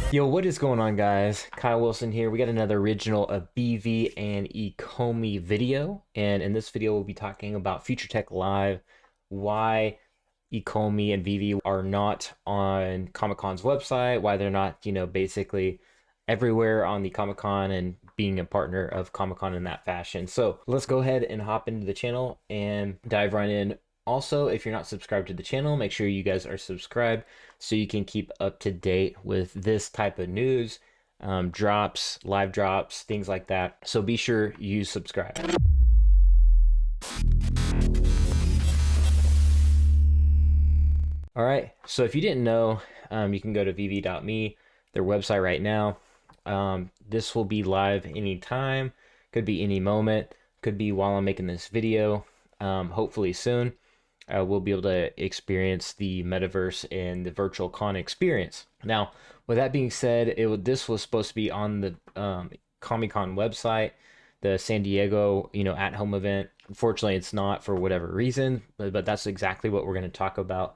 Yo, what is going on, guys? Kyle Wilson here. We got another original of VeVe and Ecomi video, and in this video we'll be talking about Future Tech Live, why Ecomi and VeVe are not on Comic-Con's website, why they're not, basically everywhere on the Comic-Con and being a partner of Comic-Con in that fashion. So let's go ahead and hop into the channel and dive right in. Also, if you're not subscribed to the channel, make sure you guys are subscribed so you can keep up to date with this type of news, drops, live drops, things like that. So be sure you subscribe. All right, so if you didn't know, you can go to veve.me, their website right now. This will be live anytime, could be any moment, could be while I'm making this video, hopefully soon. We'll be able to experience the metaverse and the virtual con experience. Now, with that being said, this was supposed to be on the Comic-Con website, the San Diego, at-home event. Unfortunately, it's not for whatever reason, but that's exactly what we're going to talk about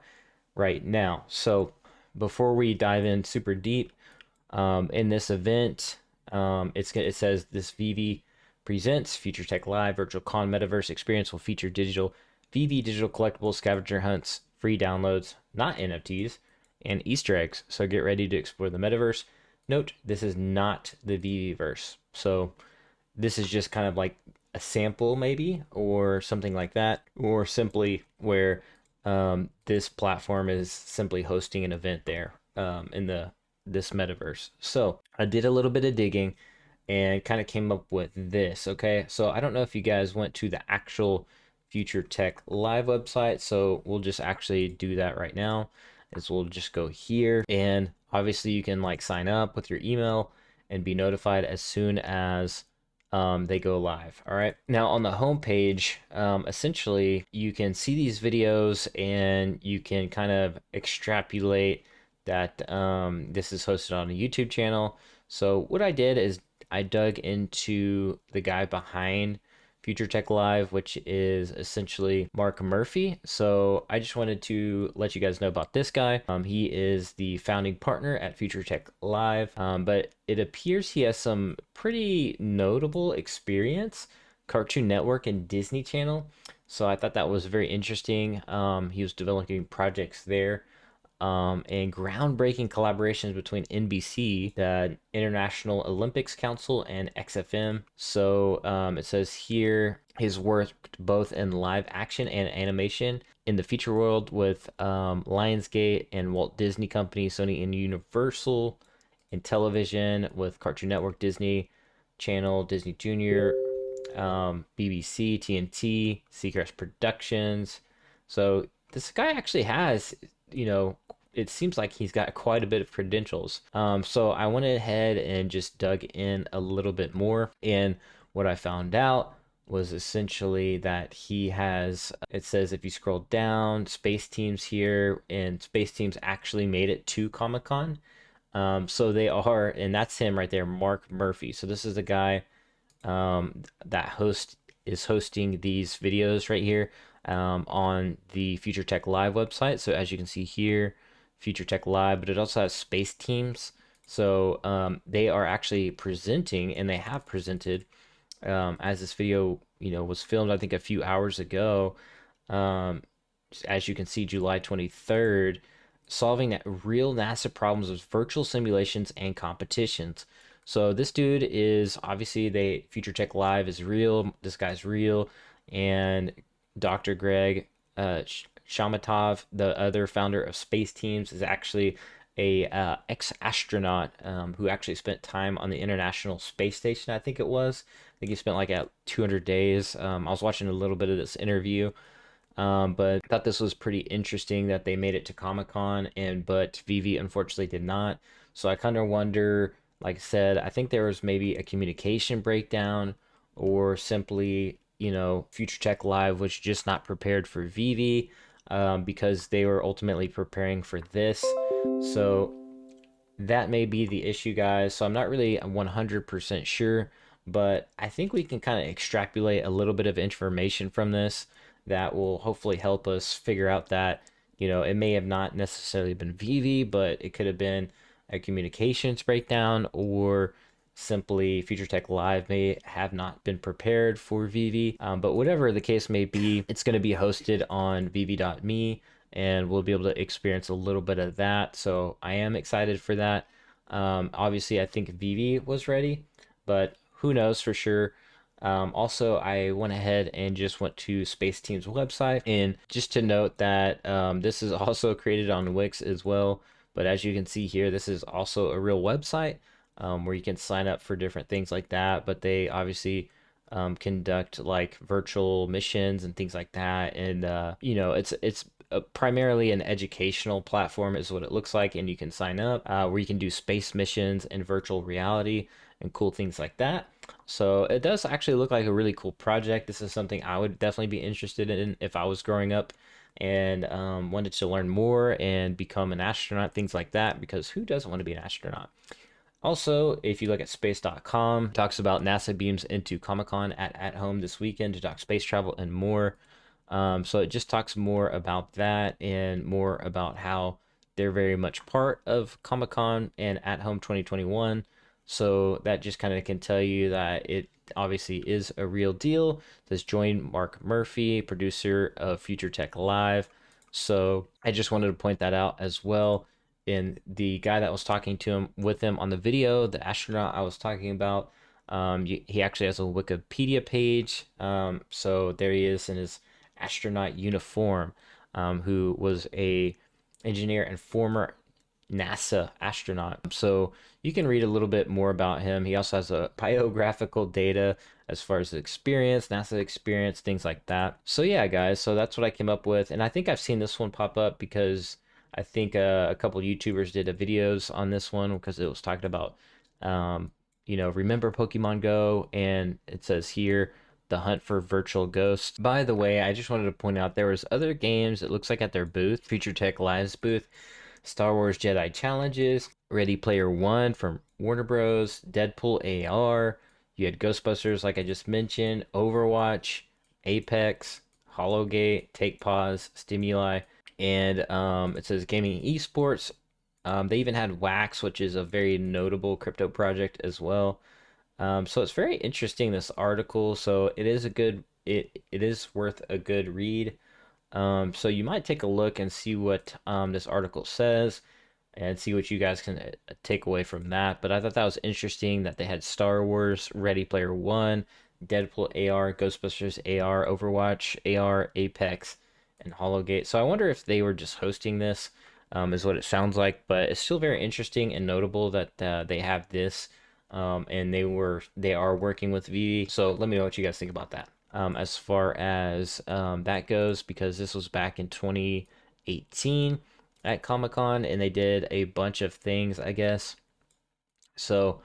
right now. So before we dive in super deep, in this event, it says this VeVe presents Future Tech Live Virtual Con Metaverse Experience will feature VeVe digital collectibles, scavenger hunts, free downloads, not NFTs, and Easter eggs. So get ready to explore the metaverse. Note, this is not the VeVeverse. So this is just kind of like a sample maybe, or something like that, or simply where this platform is simply hosting an event there in this metaverse. So I did a little bit of digging and kind of came up with this. Okay, so I don't know if you guys went to the actual Future Tech Live website, so we'll just actually do that right now. Is we'll just go here, and obviously you can like sign up with your email and be notified as soon as they go live. All right, now on the home page, essentially you can see these videos and you can kind of extrapolate that this is hosted on a YouTube channel. So what I did is I dug into the guy behind Future Tech Live, which is essentially Mark Murphy. So I just wanted to let you guys know about this guy. He is the founding partner at Future Tech Live, but it appears he has some pretty notable experience, Cartoon Network and Disney Channel. So I thought that was very interesting. He was developing projects there, and groundbreaking collaborations between NBC, the International Olympics Council, and XFM. So it says here his worked both in live action and animation in the feature world with Lionsgate and Walt Disney Company, Sony and Universal, in television with Cartoon Network, Disney Channel, Disney Junior, BBC, TNT, Seacrest Productions. So this guy actually has, it seems like he's got quite a bit of credentials. So I went ahead and just dug in a little bit more. And what I found out was essentially that he has, it says if you scroll down, Space Teams here, and Space Teams actually made it to Comic Con. So they are, and that's him right there, Mark Murphy. So this is the guy that is hosting these videos right here on the Future Tech Live website. So as you can see here, Future Tech Live, but it also has Space Teams. So they are actually presenting, and they have presented, as this video was filmed I think a few hours ago. As you can see, July 23rd, solving that real NASA problems with virtual simulations and competitions. So this dude is obviously Future Tech Live is real. This guy's real, and Dr. Greg Shamatov, the other founder of Space Teams, is actually a ex-astronaut who actually spent time on the International Space Station. I think it was. I think he spent like 200 days. I was watching a little bit of this interview, but I thought this was pretty interesting that they made it to Comic-Con, but VeVe unfortunately did not. So I kind of wonder. Like I said, I think there was maybe a communication breakdown, or simply, Future Tech Live was just not prepared for VeVe, because they were ultimately preparing for this. So that may be the issue, guys. So I'm not really 100% sure, but I think we can kind of extrapolate a little bit of information from this that will hopefully help us figure out that, it may have not necessarily been VeVe, but it could have been a communications breakdown, or simply Future Tech Live may have not been prepared for VeVe. But whatever the case may be, it's going to be hosted on VeVe.me, and we'll be able to experience a little bit of that. So I am excited for that. Obviously, I think VeVe was ready, but who knows for sure. Also, I went ahead and just went to Space Team's website, and just to note that this is also created on Wix as well. But as you can see here, this is also a real website where you can sign up for different things like that. But they obviously conduct like virtual missions and things like that, and it's primarily an educational platform is what it looks like, and you can sign up where you can do space missions and virtual reality and cool things like that. So it does actually look like a really cool project. This is something I would definitely be interested in if I was growing up and wanted to learn more and become an astronaut, things like that, because who doesn't want to be an astronaut? Also, if you look at space.com, it talks about NASA beams into Comic-Con at home this weekend to talk space travel and more. So it just talks more about that and more about how they're very much part of Comic-Con and at home 2021. So that just kind of can tell you that it obviously is a real deal. It says join Mark Murphy, producer of Future Tech Live. So I just wanted to point that out as well. And the guy that was talking to him with him on the video, the astronaut I was talking about, he actually has a Wikipedia page. So there he is in his astronaut uniform, who was a engineer and former NASA astronaut. So you can read a little bit more about him. He also has a biographical data as far as experience, NASA experience, things like that. So yeah, guys, so that's what I came up with. And I think I've seen this one pop up because I think a couple YouTubers did a videos on this one because it was talking about, remember Pokemon Go? And it says here, the hunt for virtual ghosts. By the way, I just wanted to point out there was other games, it looks like at their booth, Future Tech Live's booth, Star Wars Jedi Challenges, Ready Player One from Warner Bros., Deadpool AR, you had Ghostbusters, like I just mentioned, Overwatch, Apex, Hollowgate, Take Pause, Stimuli, and it says Gaming Esports. They even had Wax, which is a very notable crypto project as well. So it's very interesting, this article. So it is worth a good read. So you might take a look and see what this article says and see what you guys can take away from that. But I thought that was interesting that they had Star Wars, Ready Player One, Deadpool AR, Ghostbusters AR, Overwatch AR, Apex, and Hollowgate. So I wonder if they were just hosting this, is what it sounds like. But it's still very interesting and notable that they have this, and they are working with VeVe. So let me know what you guys think about that. As far as that goes, because this was back in 2018 at Comic-Con, and they did a bunch of things, I guess. So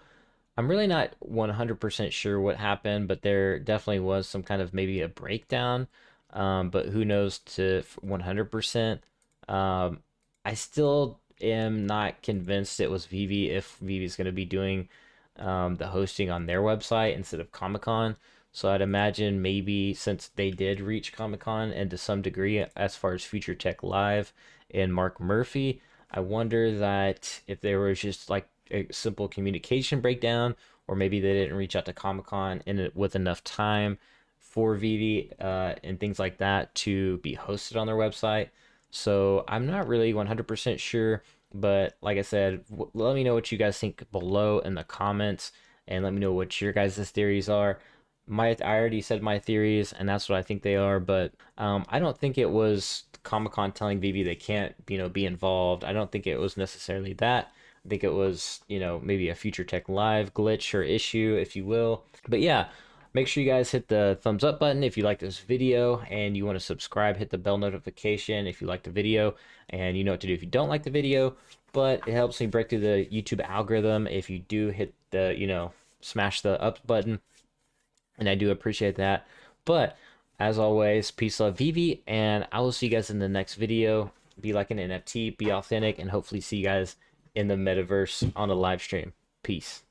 I'm really not 100% sure what happened, but there definitely was some kind of maybe a breakdown. But who knows to 100%. I still am not convinced it was VeVe if VeVe is going to be doing the hosting on their website instead of Comic-Con. So I'd imagine maybe since they did reach Comic-Con and to some degree as far as Future Tech Live and Mark Murphy, I wonder that if there was just like a simple communication breakdown, or maybe they didn't reach out to Comic-Con with enough time for VeVe and things like that to be hosted on their website. So I'm not really 100% sure, but like I said, let me know what you guys think below in the comments, and let me know what your guys' theories are. I already said my theories, and that's what I think they are. But I don't think it was Comic Con telling VeVe they can't, be involved. I don't think it was necessarily that. I think it was, maybe a Future Tech Live glitch or issue, if you will. But yeah, make sure you guys hit the thumbs up button if you like this video, and you want to subscribe. Hit the bell notification if you like the video, and you know what to do if you don't like the video. But it helps me break through the YouTube algorithm if you do hit the, smash the up button. And I do appreciate that. But as always, peace, love, VeVe, and I will see you guys in the next video. Be like an NFT, be authentic, and hopefully see you guys in the metaverse on a live stream. Peace.